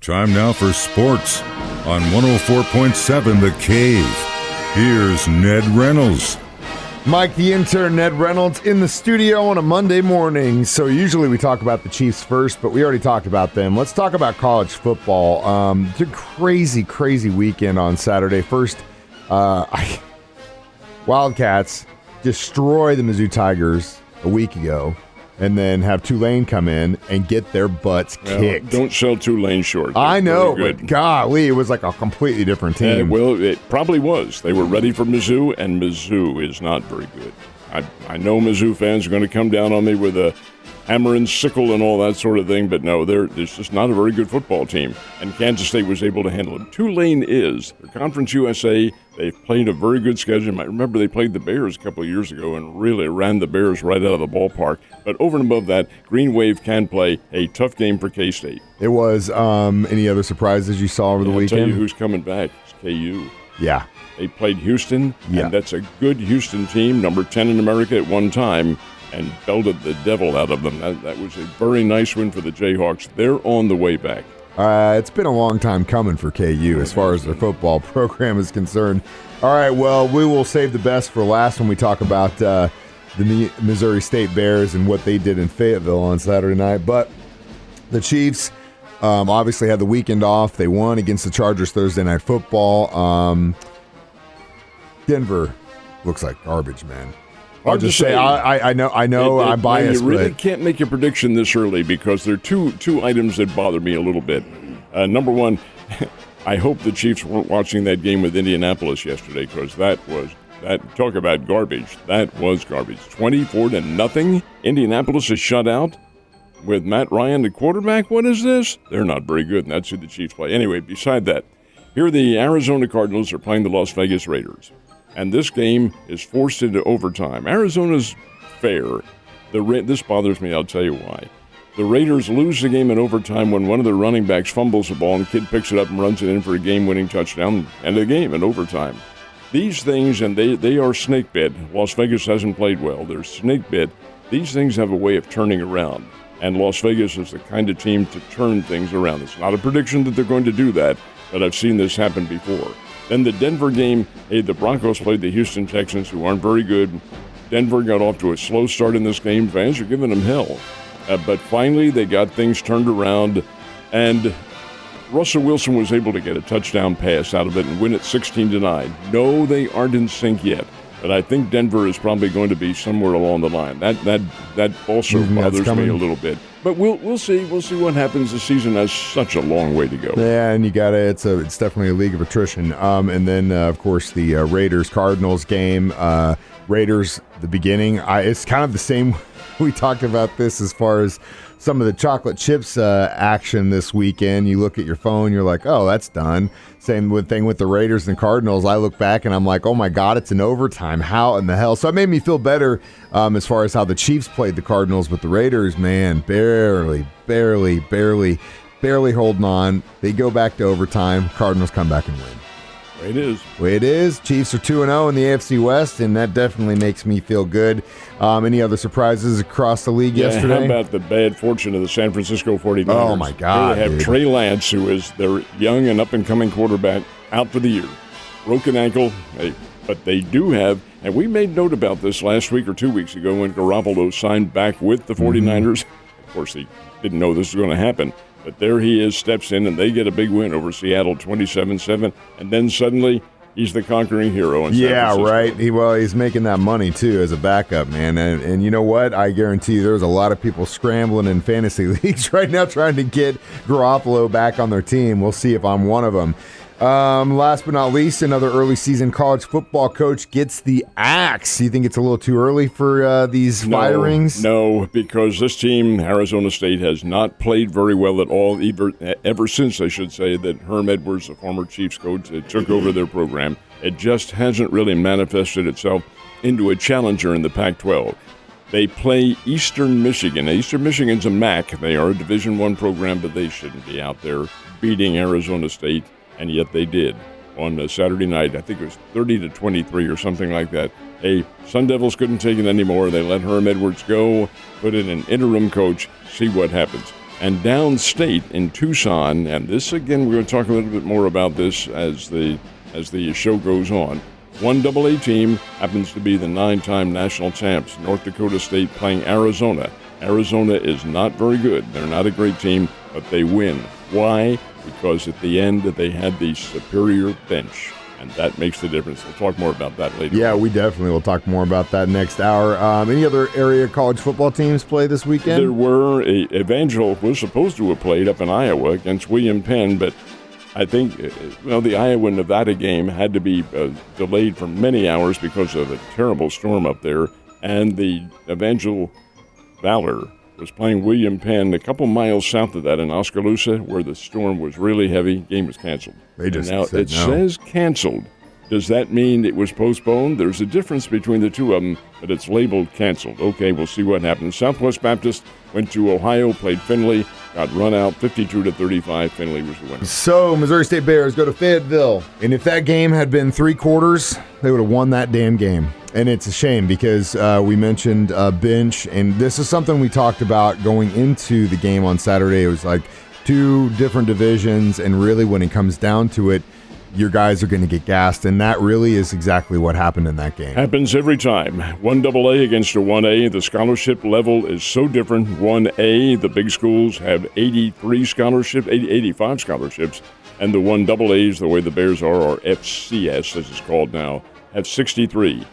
Time now for sports on 104.7 The Cave. Here's Ned Reynolds. Mike, the intern, Ned Reynolds, in the studio on a Monday morning. So usually we talk about the Chiefs first, but we already talked about them. Let's talk about college football. It's a crazy, crazy weekend on Saturday. First, Wildcats destroy the Mizzou Tigers a week ago, and then have Tulane come in and get their butts kicked. Don't sell Tulane short. I know, but golly, it was like a completely different team. Well, it probably was. They were ready for Mizzou, and Mizzou is not very good. I know Mizzou fans are going to come down on me with a hammer and sickle and all that sort of thing, but no, they're just not a very good football team, and Kansas State was able to handle it. Tulane is. They're Conference USA. They've played a very good schedule. I remember they played the Bears a couple of years ago and really ran the Bears right out of the ballpark. But over and above that, Green Wave can play a tough game for K-State. It was. Any other surprises you saw over the weekend? I'll tell you who's coming back. It's KU. Yeah. They played Houston, and that's a good Houston team, number 10 in America at one time, and belted the devil out of them. That was a very nice win for the Jayhawks. They're on the way back. It's been a long time coming for KU as far as their football program is concerned. All right, well, we will save the best for last when we talk about the Missouri State Bears and what they did in Fayetteville on Saturday night. But the Chiefs obviously had the weekend off. They won against the Chargers Thursday Night Football. Denver looks like garbage, man. I'll just say I know I'm biased. You really can't make a prediction this early because there are two items that bother me a little bit. Number one, I hope the Chiefs weren't watching that game with Indianapolis yesterday because that talk about garbage. That was garbage. 24-0. Indianapolis is shut out with Matt Ryan, the quarterback. What is this? They're not very good, and that's who the Chiefs play. Anyway, beside that, here the Arizona Cardinals are playing the Las Vegas Raiders. And this game is forced into overtime. Arizona's fair. This bothers me, I'll tell you why. The Raiders lose the game in overtime when one of their running backs fumbles the ball and the kid picks it up and runs it in for a game-winning touchdown. End of the game in overtime. These things, and they are snake bit. Las Vegas hasn't played well. They're snake bit. These things have a way of turning around. And Las Vegas is the kind of team to turn things around. It's not a prediction that they're going to do that, but I've seen this happen before. Then the Denver game, the Broncos played the Houston Texans, who aren't very good. Denver got off to a slow start in this game. Fans are giving them hell. But finally, they got things turned around, and Russell Wilson was able to get a touchdown pass out of it and win it 16-9. No, they aren't in sync yet, but I think Denver is probably going to be somewhere along the line. That also bothers me a little bit. But we'll see. We'll see what happens. The season has such a long way to go. Yeah, and it's definitely a league of attrition. And then of course the Raiders Cardinals game. Raiders, the beginning. It's kind of the same. We talked about this as far as some of the chocolate chips action this weekend. You look at your phone, you're like, oh, that's done. Same thing with the Raiders and Cardinals. I look back and I'm like, oh my God, it's an overtime. How in the hell? So it made me feel better as far as how the Chiefs played the Cardinals, but the Raiders, man, barely holding on. They go back to overtime. Cardinals come back and win. Way it is. Chiefs are 2-0 in the AFC West, and that definitely makes me feel good. Any other surprises across the league yesterday? How about the bad fortune of the San Francisco 49ers? Oh, my God. They have Trey Lance, who is their young and up-and-coming quarterback, out for the year. Broken ankle, but they do have, and we made note about this last week or 2 weeks ago when Garoppolo signed back with the 49ers. Of course, he didn't know this was going to happen. But there he is, steps in, and they get a big win over Seattle, 27-7. And then suddenly, he's the conquering hero in San Francisco. Right. He's making that money, too, as a backup, man. And you know what? I guarantee you there's a lot of people scrambling in fantasy leagues right now trying to get Garoppolo back on their team. We'll see if I'm one of them. Last but not least, another early season college football coach gets the axe. You think it's a little too early for these firings? No, because this team, Arizona State, has not played very well at all, ever since, I should say, that Herm Edwards, the former Chiefs coach, took over their program. It just hasn't really manifested itself into a challenger in the Pac-12. They play Eastern Michigan. Eastern Michigan's a MAC. They are a Division I program, but they shouldn't be out there beating Arizona State. And yet they did on Saturday night. I think it was 30-23 or something like that. Sun Devils couldn't take it anymore. They let Herm Edwards go, put in an interim coach, see what happens. and downstate in Tucson. And this, again, we're going to talk a little bit more about this as the show goes on. 1AA team happens to be the 9-time national champs, North Dakota State, playing Arizona. Arizona is not very good. They're not a great team, but they win. Why? Because at the end they had the superior bench, and that makes the difference. We'll talk more about that later. Yeah, we definitely will talk more about that next hour. Any other area college football teams play this weekend? There were. Evangel was supposed to have played up in Iowa against William Penn, but I think, the Iowa-Nevada game had to be delayed for many hours because of a terrible storm up there, and the Evangel Valor was playing William Penn a couple miles south of that in Oskaloosa, where the storm was really heavy. Game was canceled. They just now said it no. says canceled. Does that mean it was postponed? There's a difference between the two of them, but it's labeled canceled. Okay, we'll see what happens. Southwest Baptist went to Ohio, played Findlay, got run out 52-35. Findlay was the winner. So Missouri State Bears go to Fayetteville, and if that game had been 3 quarters, they would have won that damn game. And it's a shame because we mentioned bench, and this is something we talked about going into the game on Saturday. It was like 2 different divisions, and really when it comes down to it, your guys are going to get gassed, and that really is exactly what happened in that game. Happens every time. 1AA against a 1A. The scholarship level is so different. 1A, the big schools have 85 scholarships, and the 1AAs, the way the Bears are, or FCS as it's called now, have 63.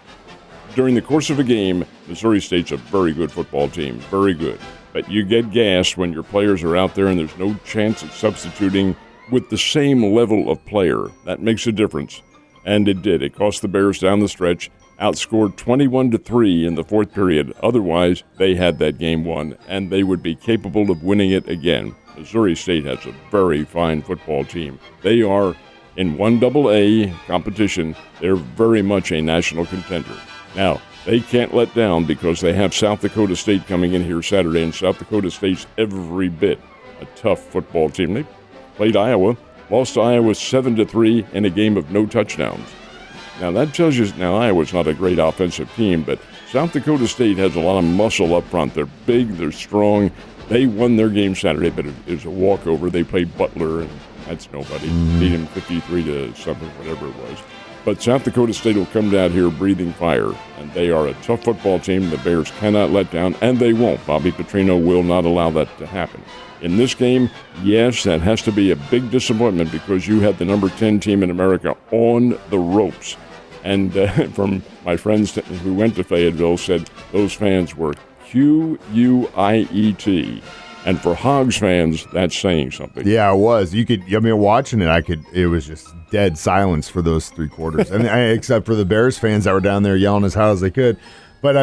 During the course of a game, Missouri State's a very good football team, very good. But you get gassed when your players are out there and there's no chance at substituting with the same level of player. That makes a difference. And it did. It cost the Bears down the stretch, outscored 21-3 in the 4th period. Otherwise, they had that game won, and they would be capable of winning it again. Missouri State has a very fine football team. They are, in 1AA competition, they're very much a national contender. Now, they can't let down because they have South Dakota State coming in here Saturday, and South Dakota State's every bit a tough football team. They played Iowa, lost to Iowa 7-3 in a game of no touchdowns. Now that tells you, Iowa's not a great offensive team, but South Dakota State has a lot of muscle up front. They're big, they're strong. They won their game Saturday, but it was a walkover. They played Butler, and that's nobody. Beat him 53-something, whatever it was. But South Dakota State will come down here breathing fire, and they are a tough football team. The Bears cannot let down, and they won't. Bobby Petrino will not allow that to happen. In this game, yes, that has to be a big disappointment because you had the number 10 team in America on the ropes. And from my friends who went to Fayetteville said those fans were Q-U-I-E-T. And for Hogs fans, that's saying something. Yeah, it was. Watching it, it was just dead silence for those 3 quarters. Except for the Bears fans that were down there yelling as hard as they could. But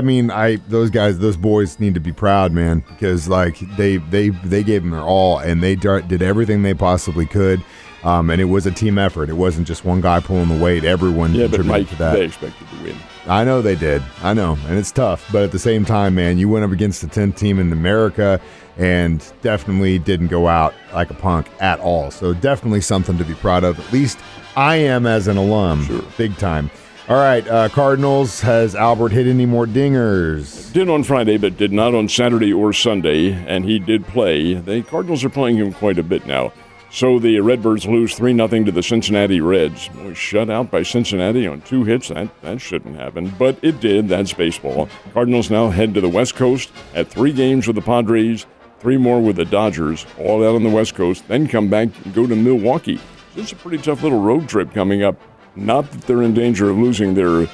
those boys need to be proud, man, because they gave them their all, and they did everything they possibly could. And it was a team effort. It wasn't just one guy pulling the weight. Everyone contributed to that. They expected to win. I know they did. I know, and it's tough. But at the same time, man, you went up against the 10th team in America and definitely didn't go out like a punk at all. So definitely something to be proud of. At least I am as an alum. Sure. Big time. All right, Cardinals, has Albert hit any more dingers? Did on Friday, but did not on Saturday or Sunday, and he did play. The Cardinals are playing him quite a bit now. So the Redbirds lose 3-0 to the Cincinnati Reds. Boy, shut out by Cincinnati on 2 hits. That shouldn't happen, but it did. That's baseball. Cardinals now head to the West Coast at 3 games with the Padres, 3 more with the Dodgers, all out on the West Coast, then come back and go to Milwaukee. So it's a pretty tough little road trip coming up. Not that they're in danger of losing their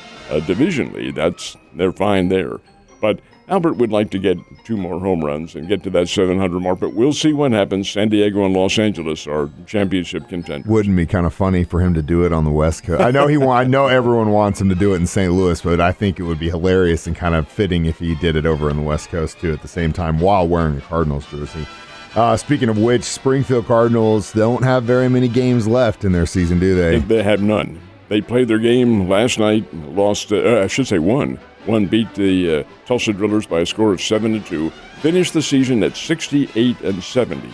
division lead. They're fine there. But Albert would like to get 2 more home runs and get to that 700 mark, but we'll see what happens. San Diego and Los Angeles are championship contenders. Wouldn't be kind of funny for him to do it on the West Coast? I know everyone wants him to do it in St. Louis, but I think it would be hilarious and kind of fitting if he did it over on the West Coast too at the same time while wearing a Cardinals jersey. Speaking of which, Springfield Cardinals don't have very many games left in their season, do they? They have none. They played their game last night, lost, won. One beat the Tulsa Drillers by a score of 7-2. Finished the season at 68-70.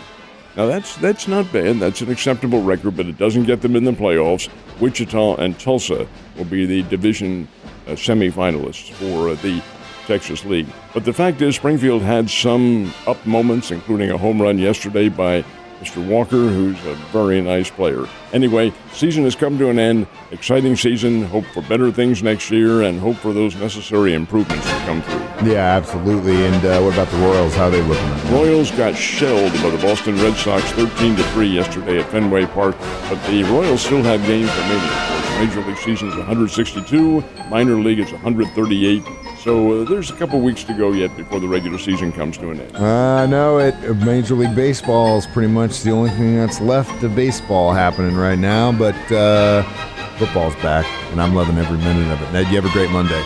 Now that's not bad. That's an acceptable record, but it doesn't get them in the playoffs. Wichita and Tulsa will be the division semifinalists for the Texas League. But the fact is, Springfield had some up moments, including a home run yesterday by Mr. Walker, who's a very nice player. Anyway, season has come to an end. Exciting season. Hope for better things next year and hope for those necessary improvements to come through. Yeah, absolutely. And what about the Royals? How are they looking? Royals got shelled by the Boston Red Sox 13-3 yesterday at Fenway Park, but the Royals still have games remaining. Of course, Major League season is 162, minor league is 138. So there's a couple weeks to go yet before the regular season comes to an end. No, Major League Baseball is pretty much the only thing that's left of baseball happening right now, but football's back, and I'm loving every minute of it. Ned, you have a great Monday.